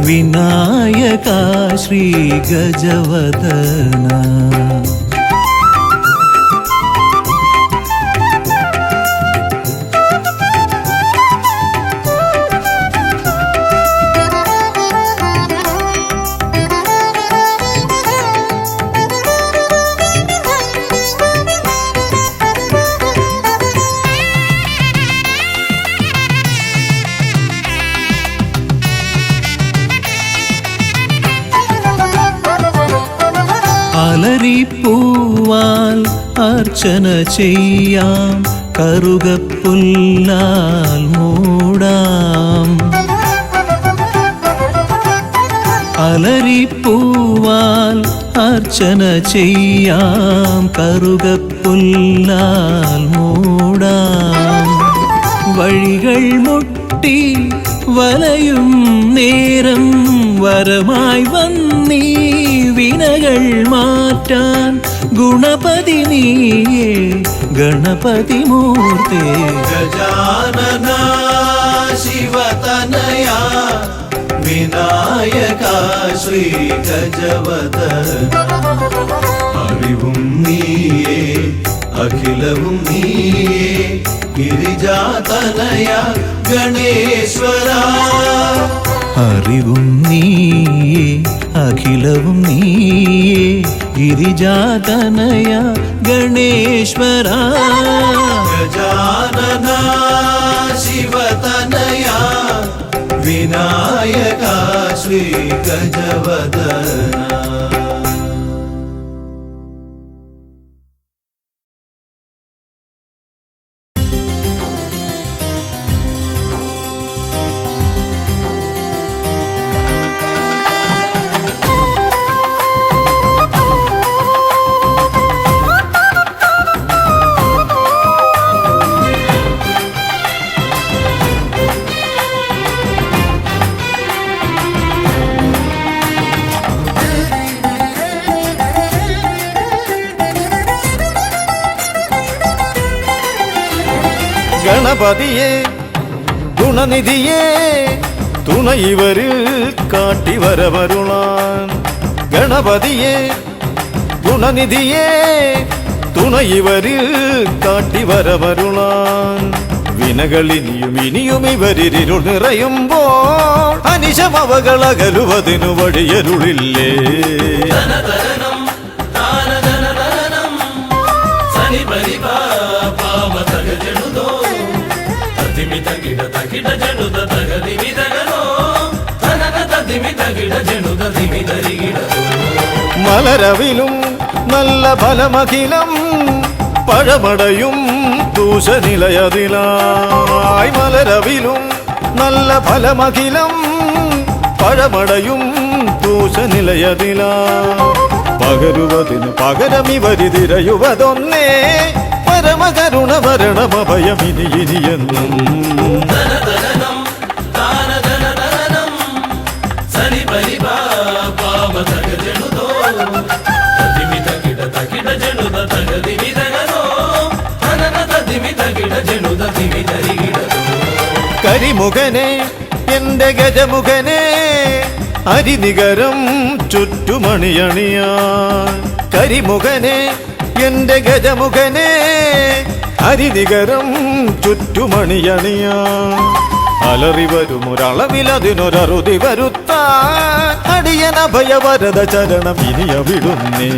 വിനായക ശ്രീ ഗജവദന അലരിപ്പൂവാൽ അർച്ചന ചെയ്യാം കറുകപ്പുല്ലാൽ മൂടാം അലരിപ്പൂവാൽ അർച്ചന ചെയ്യാം കറുകപ്പുല്ലാൽ മൂടാം വഴികൾ മുട്ടി വലയും നേരം വരമായി വന്നീ വിനകൾ മാറ്റാൻ ഗുണപതി നീയേ ഗണപതി മൂർത്തേ ഗജാനന ശിവതനയാ വിനായക ശ്രീ ഗജവദന അറിവും നീയേ അഖിലവും നീയേ ഗിരിജാതനയ ഗണേശ്വര അറിവും നീയേ അഖിലവും നീയേ ഗിരിജാതനയ ഗണേശ്വര ഗജാനന ശിവതനയാ വിനായക ശ്രീ ഗജവദന ഗണപതിയെ ഗുണനിധിയെ തുണയിവരിൽ കാട്ടി വരവരുളാൻ ഗണപതിയെ ഗുണനിധിയെ തുണയിവരിൽ കാട്ടി വരവരുളാൻ വിനകളിനിയും ഇനിയും ഇവരിരുൾ നിറയുമ്പോൾ അനിശമവകൾ അകലുവതിനു വഴിയരുളില്ലേ മലരവിലും നല്ല ഫലമഖിലം പഴമടയും ദൂഷനിലയതിലായി മലരവിലും നല്ല ഫലമഖിലം പഴമടയും ദൂഷനിലയതിലാ പകരുവതിനു പകരമിവരിതിരയുവതൊന്നേ പരമകരുണ വരണമഭയമിനി ഇനിയെന്നും കരിമുഖനെ എന്റെ ഗജമുഖനെ അരിനികരം ചുറ്റുമണിയണിയാൻ കരിമുഖനെ എന്റെ ഗജമുഖനെ അരിനികരം ചുറ്റുമണിയണിയാൻ അലറി വരുമൊരളവിലതിനൊരറുതി വരുത്താൻ അടിയന ഭയവരത ചരണം ഇനിയ വിടുന്നേ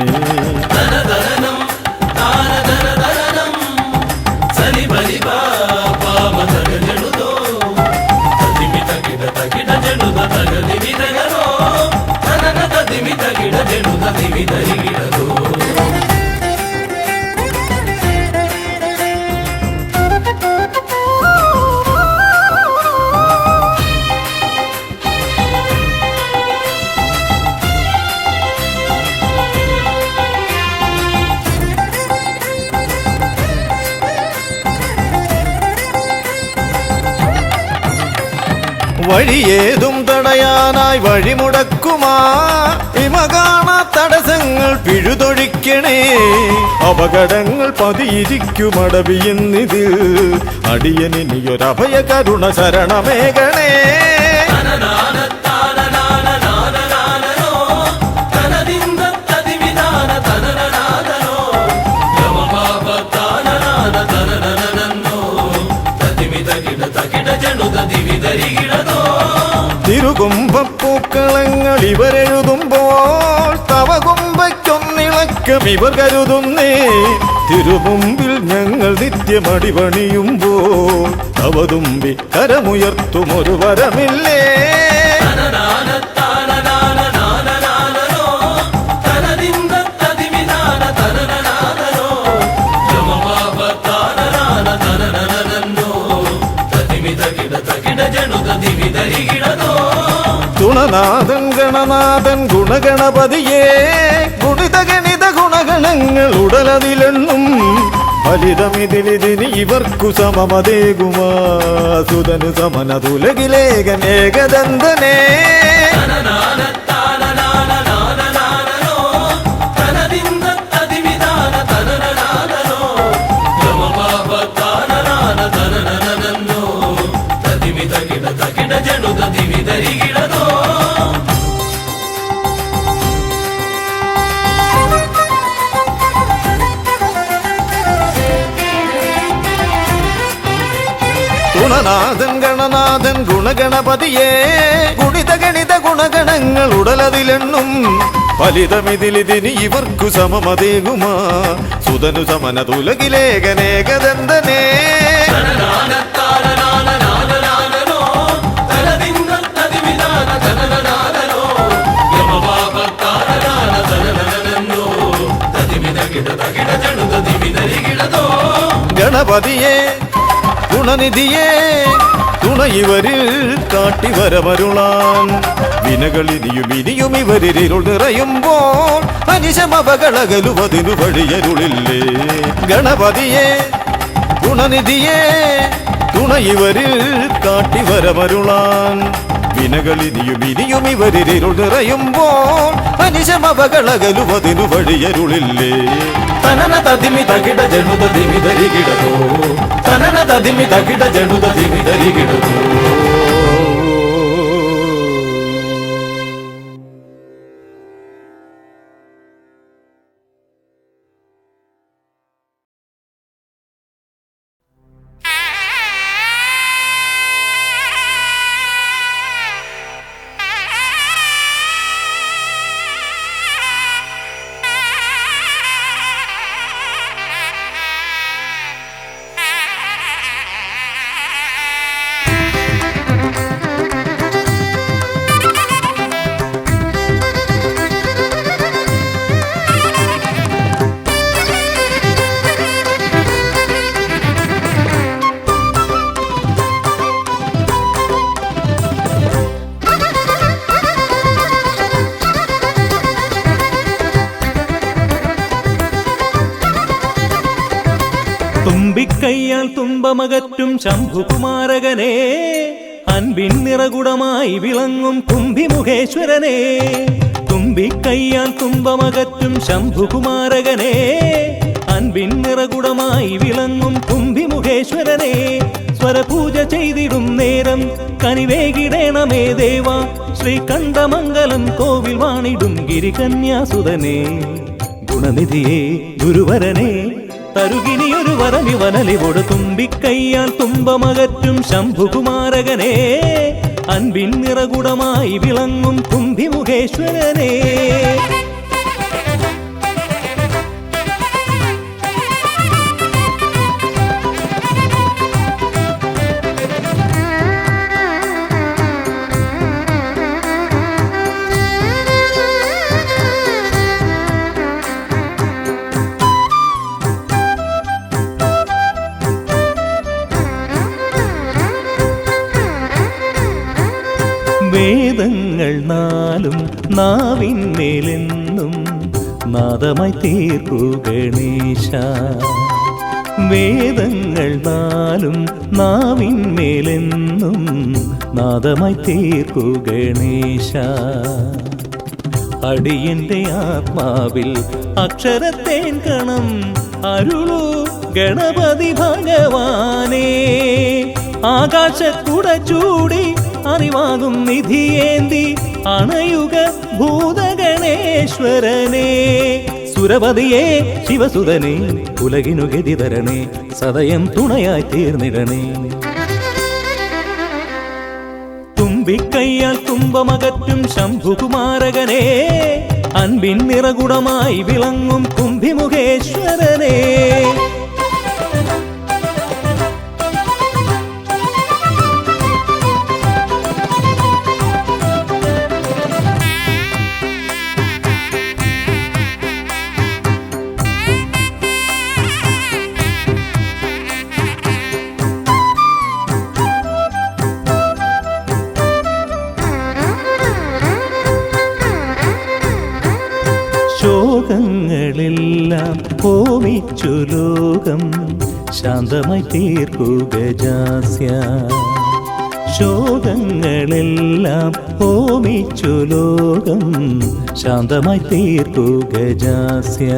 വഴിയേതും തടയാനായി വഴിമുടക്കുമാ ഇമ കാണാ തടസ്സങ്ങൾ പിഴുതൊഴിക്കണേ അപകടങ്ങൾ പതിയിരിക്കുമടവിയെന്നിതിൽ അടിയനിയൊരഭയ കരുണ ശരണമേകണേ തിരുകുംഭപ്പൂക്കളങ്ങൾ ഇവരെഴുതുമ്പോൾ തവ കുംഭയ്ക്കൊന്നിളക്കം ഇവർ കരുതുന്നേ തിരുമുമ്പിൽ ഞങ്ങൾ നിത്യമടിപണിയുമ്പോൾ തവതുമ്പി കരമുയർത്തുമൊരു വരമില്ലേ ഗുണനാഥൻ ഗണനാഥൻ ഗുണഗണപതിയേ ഗുണിത ഗണിത ഗുണഗണങ്ങൾ ഉടലതിലെണ്ണും ഫലിതമിതിലിതിന് ഇവർക്കു സമമതേകുമാ സുതനു സമനതുലകിലേകനേകദന്തനേ ഗുണനാഥൻ ഗണനാഥൻ ഗുണഗണപതിയേ ഗുണിത ഗണിത ഗുണഗണങ്ങൾ ഉടലതിലെണ്ണും ഫലിതമിതിലിതിന് ഇവർക്കു സമമതേകുമാ സുതനു സമനതുലകിലേകനേകദന്തനേ ഗണപതിയേ ഗുണനിധിയേ തുണയിവരിൽ കാട്ടിവരമരുളാൻ വിനകളിനിയും ഇനിയും ഇവരിരുൾ നിറയുമ്പോൾ അനിശമപകളകലുവതിനു വഴിയരുളില്ലേ ഗണപതിയേ ഗുണനിധിയേ തുണയിവരിൽ കാട്ടിവരമരുളാൻ വിനകളിനിയും ഇനിയും ഇവരിരുൾ നിറയുമ്പോൾ അനിശമപകളകലുവതിനു വഴിയരുളില്ലേ തനന തതിമി തകിട ജനുത ദിമി ധരികിടതോ തനന തതിമി തകിട ജനുത ദിമി ധരികിടതോ തുമ്പിക്കയ്യാൽ തുമ്പമകറ്റും ശംഭുകുമാരകനെ അൻപിൻ നിറകുടമായി വിളങ്ങും കുംഭിമുഖേശ്വരനെ തുമ്പിക്കയ്യാൽ തുമ്പമകറ്റും ശംഭുകുമാരകനെ അൻപിൻ നിറകുടമായി വിളങ്ങും കുംഭിമുഖേശ്വരനെ സ്വരപൂജ ചെയ്തിടും നേരം കനിവേകിടേണമേ ദേവ ശ്രീകണ്ഠമംഗലം കോവിൽ വാണിടും ഗിരികന്യാസുതനെ ഗുണനിധിയെ ഗുരുവരനെ തരുകിനിയൊരു വരമിവനലിവോട് തുമ്പിക്കയ്യാൽ തുമ്പമകറ്റും ശംഭുകുമാരകനെ അൻപിൻ നിറകുടമായി വിളങ്ങും കുംഭിമുഖേശ്വരനെ വേദങ്ങൾ നാലും നാവിന്മേലെന്നും നാദമായി തീർക്കൂ ഗണേശ വേദങ്ങൾ നാലും നാവിന്മേലെന്നും നാദമായി തീർക്കു ഗണേശ. അടിയന്റെ ആത്മാവിൽ അക്ഷരത്തേൻ കണം അരുളു ഗണപതി ഭഗവാനേ. ആകാശക്കുട ചൂടി അറിവാകും നിധിയേന്തി അണയുക ഭൂതഗണേശ്വരനേ. സുരപതിയേ ശിവസുതനേ ഉലകിനു ഗതി തരണേ, സദയം തുണയായി തീർന്നിടണേ. തുമ്പിക്കയ്യാൽ തുമ്പമകറ്റും ശംഭുകുമാരകനേ, അൻപിൻ നിറകുടമായി വിളങ്ങും കുംഭിമുഖേശ്വരനേ. ശോകങ്ങളെല്ലാം ഹോമിച്ചു ലോകം ശാന്തമായി തീർക്കു ഗജാസ്യ. ശോകങ്ങളെല്ലാം ഹോമിച്ചു ലോകം ശാന്തമായി തീർക്കു ഗജാസ്യ.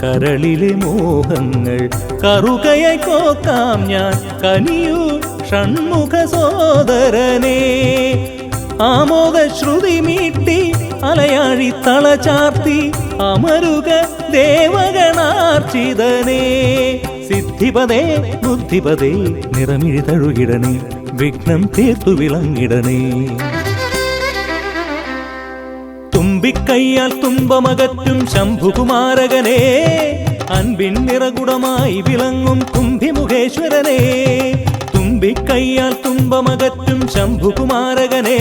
കരളിലെ മോഹങ്ങൾ കറുകയായി കോക്കാം ഞാൻ കനിയൂ ഷൺമുഖ സോദരനേ. ആമോദ ശ്രുതി മീട്ടി അലയാഴി തളചാർത്തി അമരുക ദേവഗണാർച്ചിതനേ. സിദ്ധിപദേ ബുദ്ധിപദേ നിറമിഴി തഴുകിടണേ, വിഘ്നം തീർത്തു വിളങ്ങിടണേ. തുമ്പിക്കയ്യാൽ തുമ്പമകറ്റും ശംഭുകുമാരകനേ, അൻപിൻ നിറകുടമായി വിളങ്ങും കുംഭിമുഖേശ്വരനേ. തുമ്പിക്കയ്യാൽ തുമ്പമകറ്റും ശംഭുകുമാരകനേ,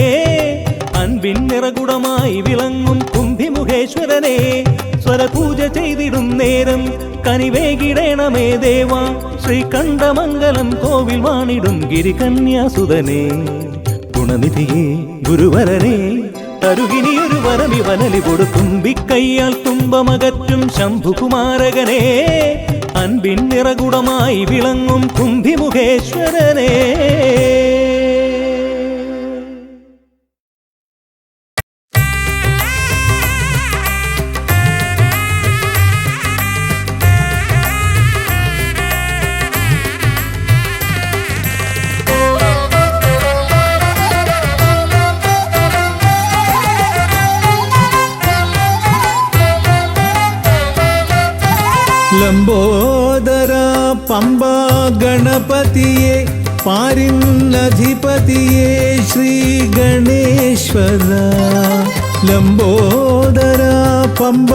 അൻപിൻ നിറകുടമായി വിളങ്ങും കുംഭിമുഖേശ്വരനേ. സ്വരപൂജ ചെയ്തിടും നേരം കനിവേകിടേണമേ ദേവ. ശ്രീകണ്ഠമംഗലം കോവിൽ വാണിടും ഗിരികന്യാസുതനേ. ഗുണനിധിയേ ഗുരുവരനേ, തരുകിനിയൊരു വരമിവനലി കൊടുക്കും. തുമ്പിക്കയ്യാൽ തുമ്പമകറ്റും ശംഭുകുമാരകനേ, അൻപിൻ നിറകുടമായി വിളങ്ങും കുംഭിമുഖേശ്വരനേ. ലംബോദര പമ്പ ഗണപതിയെ പാരിന്നധിപതിയെ ശ്രീ ഗണേശ്വര. ലംബോദര പമ്പ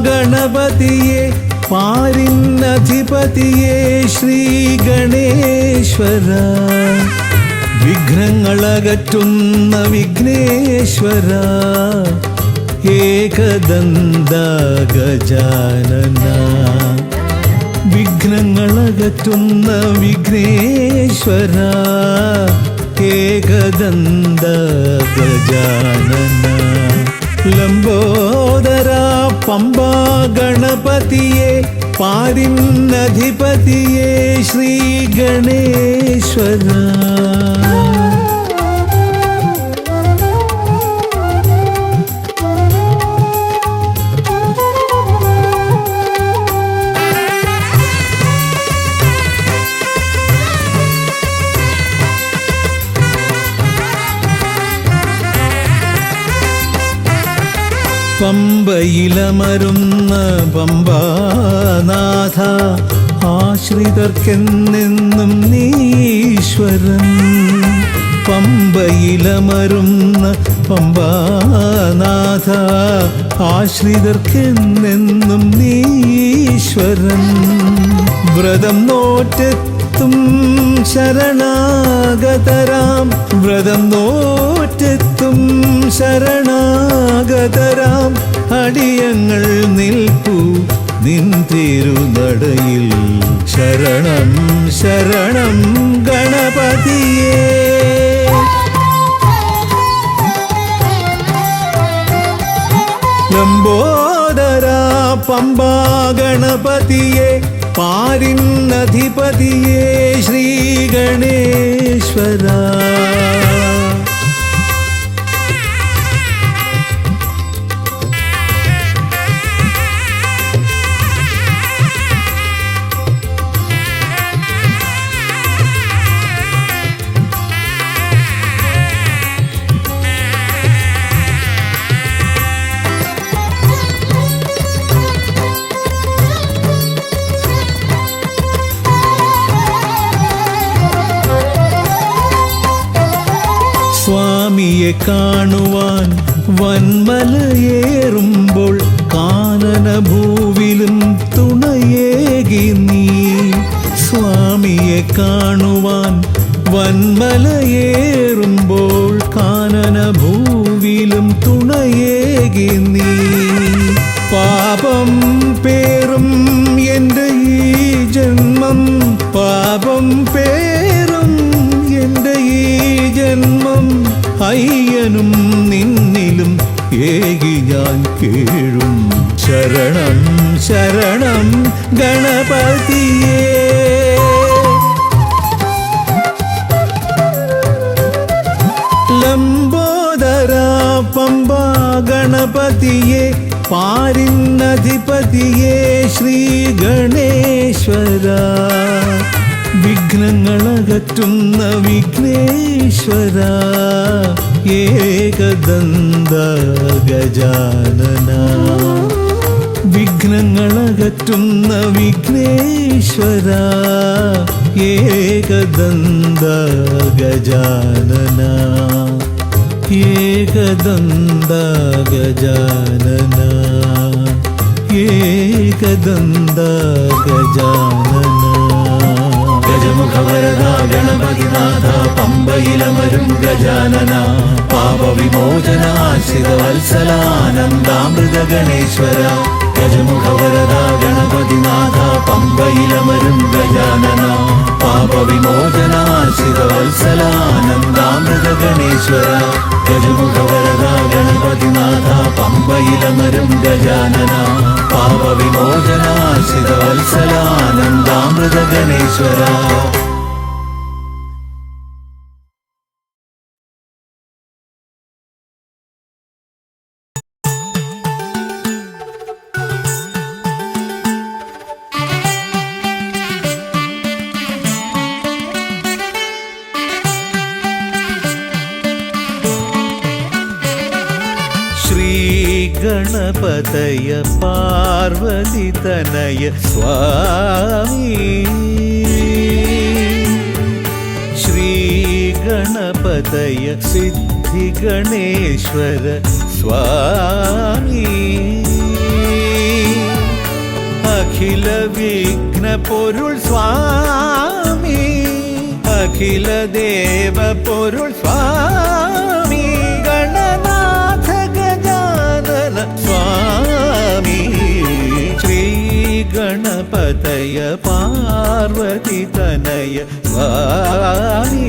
ഗണപതിയെ പാരിന്നധിപതിയെ ശ്രീ ഗണേശ്വര. വിഘ്നങ്ങളകറ്റുന്ന വിഘ്നേശ്വര, ഏകദന്ത ഗജാനന. വിഘ്നങ്ങളകറ്റുന്ന വിഘ്നേശ്വര, ഏകദന്ത ഗജാനന. ലംബോദര പമ്പ ഗണപതിയെ പാരിന്നധിപതിയെ ശ്രീ ഗണേശ്വര. പമ്പയിലമരുന്ന പമ്പാനാഥ, ആശ്രിതർക്കെന്നെന്നും നീശ്വരൻ. പമ്പയിലമരുന്ന പമ്പാനാഥ, ആശ്രിതർക്കെന്നെന്നും നീശ്വരൻ. വ്രതം നോറ്റെത്തും ശരണാഗതരാം, വ്രതം നോറ്റെത്തും ശരണാഗതരാം അടിയങ്ങൾ നിൽപ്പു നിൻ തിരുനടയിൽ. ശരണം ശരണം ഗണപതിയേ. ലംബോദര പമ്പ ഗണപതിയെ പാരിന്നധിപതിയേ ശ്രീ ഗണേശ്വര. സ്വാമിയെ കാണുവാൻ വന്മലയേറുമ്പോൾ കാനനഭൂവിലും തുണയേകി നീ. സ്വാമിയെ കാണുവാൻ വന്മലയേറുമ്പോൾ കാനനഭൂവിലും തുണയേകി നീ. പാപം പേറും എൻ്റെ ഈ ജന്മം, പാപം പേറും എൻ്റെ ഈ ജന്മം, അയ്യനും നിന്നിലും ഏകി ഞാൻ കേഴും. ശരണം ശരണം ഗണപതിയേ. ലംബോദര പമ്പ ഗണപതിയേ, പാരിന്നധിപതിയേ ശ്രീ ഗണേശ്വര. വിഘ്നങ്ങളകറ്റുന്ന വിഘ്നേശ്വര, ഏകദന്ത ഗജാനന. വിഘ്നങ്ങളകറ്റുന്ന വിഘ്നേശ്വര, ഏകദന്ത ഗജാനന. ഏകദന്ത ഗജാനന, ഏകദന്ത ഗജാനന. ഗജമുഖവരദ ഗണപതിനാഥ പമ്പയിലമരും ഗജാനന. പാപവിമോചനാശ്രിത വത്സലാനന്ദാമൃത ഗണേശ്വര. ഗജമുഖവരദ ഗണപതിനാഥ പമ്പയിലമരും ഗജാനന. പാപവിമോചനാശ്രിത വത്സലാനന്ദാമൃത ഗണേശ്വര. ഗജമുഖവരദ ഗണപതിനാഥ പമ്പയിലമരും ഗജാനന. പാപവിമോചനാശ്രിത വത്സലാനന്ദാമൃത ഗണേശ്വര. ഗണപതയ പാർവതിതനയ സ്വാമി. ശ്രീ ഗണപതയ സിദ്ധിഗണേശ്വര സ്വാമി. അഖില വിഘ്ന പൊരുൾ സ്വാമി, അഖില ദേവ പൊരുൾ സ്വാമി. ഗണനാഥ ഗജാനന സ്വാമി. ശ്രീ ഗണപതയ പാർവതിതനയ സ്വാമി.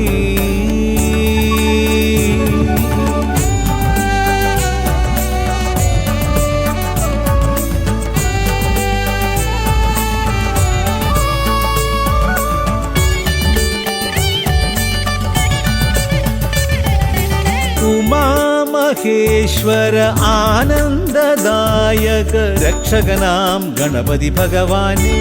ഉമാമഹേശ്വര ആനന്ദദായക രക്ഷകനാം ഗണപതി ഭഗവാനേ.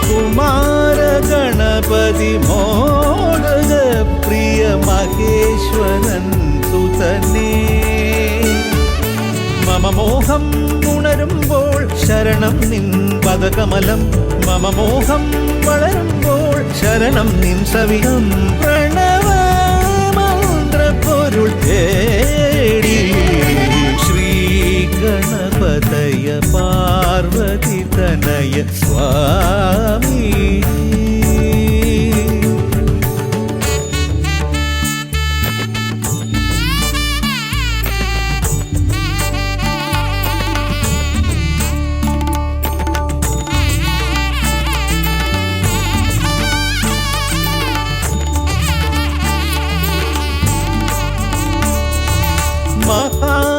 കുമാര ഗണപതി മോദക പ്രിയ മഹേശ്വരൻ സുതനേ. മമ മോഹം ഉണരുമ്പോൾ ശരണം നിൻ പദകമലം. മമ മോഹം വളരുമ്പോൾ ശരണം നിൻ സവിധം. പ്രണവ പൊരുൾ തേടി. ശ്രീ ഗണപതയ പാർവതിതനയ സ്വാമി.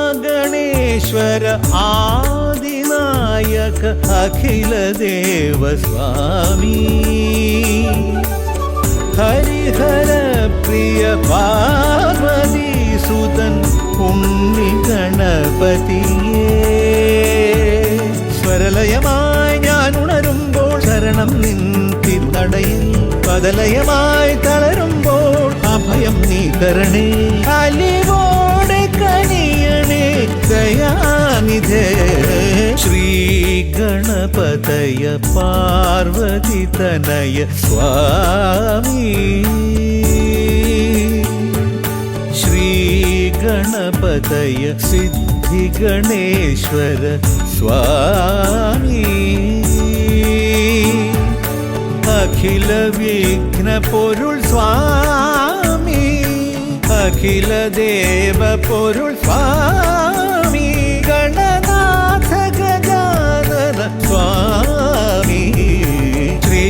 മഹാഗണേശ്വര ആദിനായക നായക അഖില ദേവ സ്വാമി ഹരിഹര പ്രിയ പാർവതി സുതൻ ഉണ്ണി ഗണപതിയേ സ്വരലയമായി ഞാൻ ഉണരുമ്പോൾ ശരണം നിൻ തിരുനടയിൽ പദലയമായി തളരുമ്പോൾ അഭയം നീ തരണേ അലിവോടെ കനിയണേ ദയാനിധേ ശ്രീ ഗണപതയ പാർവതി തനയ സ്വാമി ശ്രീ ഗണപതയ സിദ്ധി ഗണേശ്വര സ്വാമി അഖില വിഘ്ന പൊരുൾ സ്വാമി അഖില ദേവ പൊരുൾ സ്വാമി ഗണനാഥ ഗജാനന സ്വാമി ശ്രീ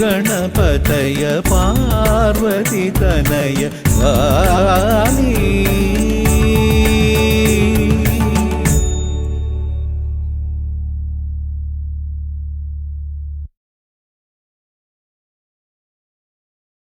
ഗണപതയ പാർവതി തനയ സ്വാമി